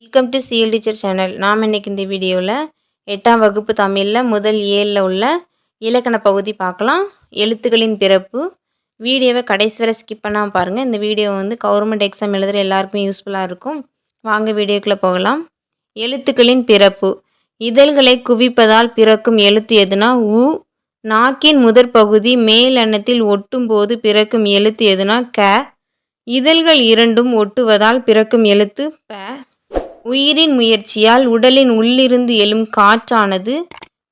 Welcome to CL teacher channel. நாம் இன்றைக்கி இந்த வீடியோவில் 8ஆம் வகுப்பு தமிழில் முதல் 7ல் உள்ள இலக்கண பகுதி பார்க்கலாம். எழுத்துக்களின் பிறப்பு. வீடியோவை கடைசி வரை ஸ்கிப் பண்ணாமல் பாருங்கள். இந்த வீடியோ கவர்மெண்ட் எக்ஸாம் எழுதுகிற எல்லாருக்குமே யூஸ்ஃபுல்லாக இருக்கும். வாங்க வீடியோக்குள்ளே போகலாம். எழுத்துக்களின் பிறப்பு. இதழ்களை குவிப்பதால் பிறக்கும் எழுத்து எதுனா உ. நாக்கின் முதற் பகுதி மேல் அன்னத்தில் ஒட்டும் போது பிறக்கும் எழுத்து எதுனா க. இதழ்கள் இரண்டும் ஒட்டுவதால் பிறக்கும் எழுத்து ப. உயிரின் முயற்சியால் உடலின் உள்ளிருந்து எழும் காற்றானது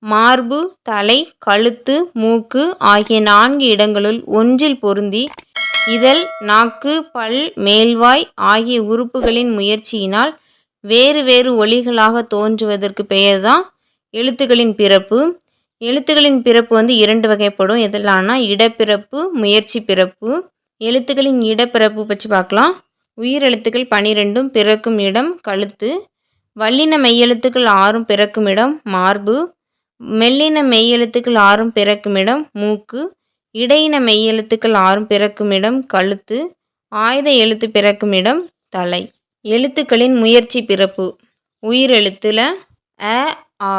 மார்பு, தலை, கழுத்து, மூக்கு ஆகிய 4 இடங்களுள் ஒன்றில் பொருந்தி இதழ், நாக்கு, பல், மேல்வாய் ஆகிய உறுப்புகளின் முயற்சியினால் வேறு வேறு ஒலிகளாக தோன்றுவதற்கு பெயர்தான் எழுத்துக்களின் பிறப்பு. எழுத்துக்களின் பிறப்பு 2 வகைப்படும். எதெல்லாம்னா இடப்பிறப்பு, முயற்சி பிறப்பு. எழுத்துக்களின் இடப்பிறப்பு பற்றி பார்க்கலாம். உயிரெழுத்துக்கள் 12ம் பிறக்கும் இடம் கழுத்து. வல்லின மெய்யெழுத்துக்கள் 6ம் பிறக்கும் இடம் மார்பு. மெல்லின மெய்யெழுத்துக்கள் 6ம் பிறக்கும் இடம் மூக்கு. இடையின மெய்யெழுத்துக்கள் 6ம் பிறக்கும் இடம் கழுத்து. ஆயுத எழுத்து பிறக்கும் இடம் தலை. எழுத்துக்களின் முயற்சி பிறப்பு. உயிரெழுத்தில் அ, ஆ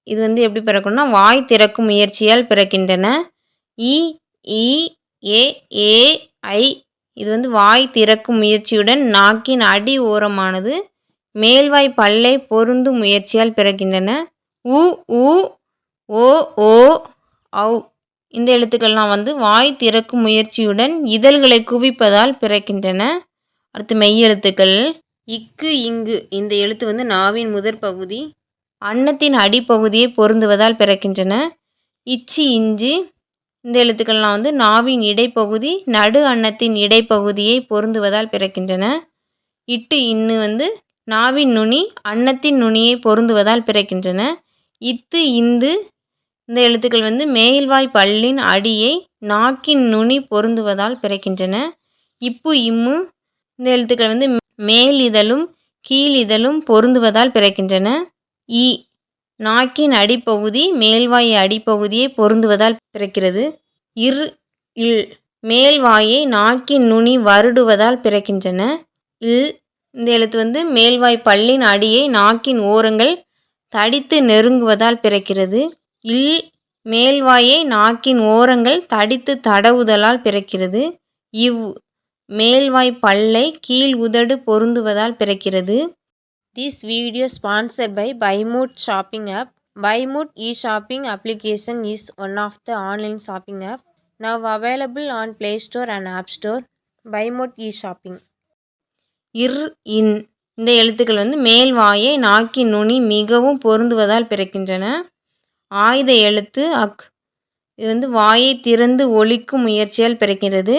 இது எப்படி பிறக்கும்னா வாய் திறக்கும் முயற்சியால் பிறக்கின்றன. இ, ஈ, ஏ, ஏ, ஐ இது வாய் திறக்கும் முயற்சியுடன் நாக்கின் அடி ஓரமானது மேல்வாய் பல்லை பொருந்தும் முயற்சியால் பிறக்கின்றன. உ, ஊ, ஓ, ஓ, ஔ இந்த எழுத்துக்கள்லாம் வாய் திறக்கும் முயற்சியுடன் இதழ்களை குவிப்பதால் பிறக்கின்றன. அடுத்து மெய்யெழுத்துக்கள். இக்கு, இங்கு இந்த எழுத்து நாவின் முதற் பகுதி அன்னத்தின் அடிப்பகுதியை பொருந்துவதால் பிறக்கின்றன. இச்சி, இஞ்சு இந்த எழுத்துக்கள்லாம் நாவின் இடைப்பகுதி நடு அன்னத்தின் இடைப்பகுதியை பொருந்துவதால் பிறக்கின்றன. இட்டு, இன்னு நாவின் நுனி அன்னத்தின் நுனியை பொருந்துவதால் பிறக்கின்றன. இத்து, இந்து இந்த எழுத்துக்கள் மேல்வாய் பல்லின் அடியை நாக்கின் நுனி பொருந்துவதால் பிறக்கின்றன. இப்பு, இம்மு இந்த எழுத்துக்கள் மேல் இதழும் கீழ் இதழும் பொருந்துவதால் பிறக்கின்றன. இ நாக்கின் அடிப்பகுதி மேல்வாய் அடிப்பகுதியை பொருந்துவதால் பிறக்கிறது. இர், இல் மேல்வாயை நாக்கின் நுனி வருடுவதால் பிறக்கின்றன. இல் இந்த எழுத்து மேல்வாய் பல்லின் அடியை நாக்கின் ஓரங்கள் தடித்து நெருங்குவதால் பிறக்கிறது. இல் மேல்வாயை நாக்கின் ஓரங்கள் தடித்து தடவுதலால் பிறக்கிறது. இவ் மேல்வாய் பல்லை கீழ் உதடு பொருந்துவதால் பிறக்கிறது. This video sponsored by Buymoot shopping app. Buymoot e-shopping application is one of the online shopping app now available on Play Store and App Store. Buymoot e-shopping. இர், இன் இந்த எழுத்துக்கள் மேல்வாயை நாக்கின் நுனி மிகவும் பொருந்துவதால் பிறக்கின்றன. ஆயுத எழுத்து அக் இது வாயை திறந்து ஒலிக்கும் முயற்சியால் பிறக்கிறது.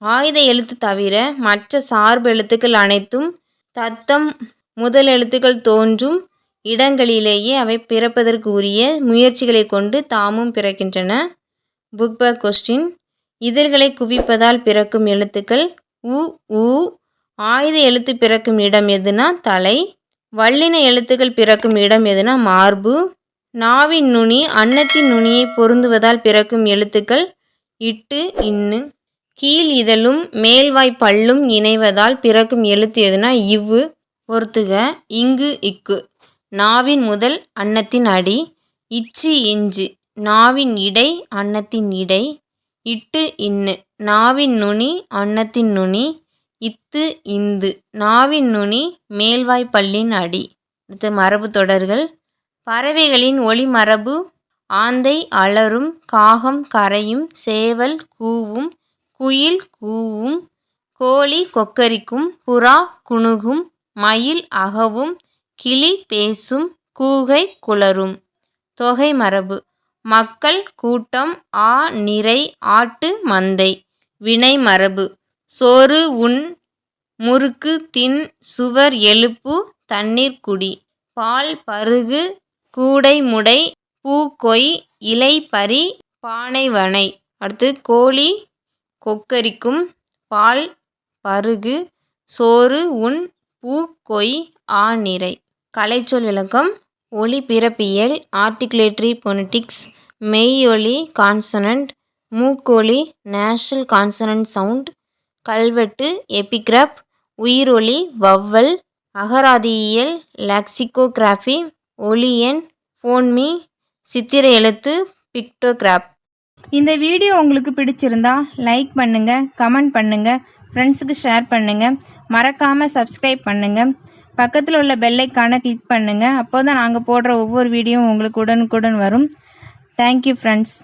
ஆயுத எழுத்து தவிர மற்ற சார்பு எழுத்துக்கள் அனைத்தும் தத்தம் முதல் எழுத்துக்கள் தோன்றும் இடங்களிலேயே அவை பிறப்பதற்கு உரிய முயற்சிகளை கொண்டு தாமும் பிறக்கின்றன. Book back question. இதழ்களை குவிப்பதால் பிறக்கும் எழுத்துக்கள் உ, ஊ. ஆயுத எழுத்து பிறக்கும் இடம் எதுனா தலை. வல்லின எழுத்துக்கள் பிறக்கும் இடம் எதுனா மார்பு. நாவின் நுனி அன்னத்தின் நுனியை பொருந்துவதால் பிறக்கும் எழுத்துக்கள் இட்டு, இன்னு. கீழ் இதழும் மேல்வாய் பல்லும் இணைவதால் பிறக்கும் எழுத்து எதுனா இவ்வு. பொறுத்துக. இங்கு, இக்கு நாவின் முதல் அன்னத்தின் அடி. இச்சி, இஞ்சு நாவின் இடை அன்னத்தின் இடை. இட்டு, இன்னு நாவின் நுனி அன்னத்தின் நுனி. இத்து, இந்து நாவின் நுனி மேல்வாய் பல்லின் அடி. அடுத்து மரபு தொடர்கள். பறவைகளின் ஒலி மரபு. ஆந்தை அலறும், காகம் கரையும், சேவல் கூவும், குயில் கூவும், கோழி கொக்கரிக்கும், புறா குணுகும், மயில் அகவும், கிளி பேசும், கூகை குளரும். தொகை மரபு. மக்கள் கூட்டம், ஆ நிரை, ஆட்டு மந்தை. வினை மரபு. சோறு உண், முறுக்கு தின், சுவர் எழுப்பு, தண்ணீர் குடி. பால் பருகு, கூடை முடை, பூ கொய், இலை பறி, பானை வனை. அடுத்து கோழி கொக்கரிக்கும், பால் பருகு, சோறு உண், பூ கொய், ஆ நிரை. கலைச்சொல் விளக்கம். ஒலி பிறப்பியல் ஆர்டிகுலேட்டரி பொனடிக்ஸ். மெய்யொலி கான்சனன்ட். மூக்கொலி நேஷனல் கான்சனன்ட் சவுண்ட். கல்வெட்டு எபிகிராப். உயிரொலி வவ்வல். அகராதியியல், லெக்சிகோகிராஃபி, ஒலியன், ஃபோன்மி, சித்திர எழுத்து, பிக்டோகிராப். இந்த வீடியோ உங்களுக்கு பிடிச்சிருந்தா லைக் பண்ணுங்க, கமெண்ட் பண்ணுங்க, ஃப்ரெண்ட்ஸுக்கு ஷேர் பண்ணுங்க. மறக்காம சப்ஸ்கிரைப் பண்ணுங்க. பக்கத்தில் உள்ள பெல் ஐக்கானை கிளிக் பண்ணுங்க. அப்போதான் நாங்கள் போடுற ஒவ்வொரு வீடியோவும் உங்களுக்கு உடனுக்குடன் வரும். Thank you friends.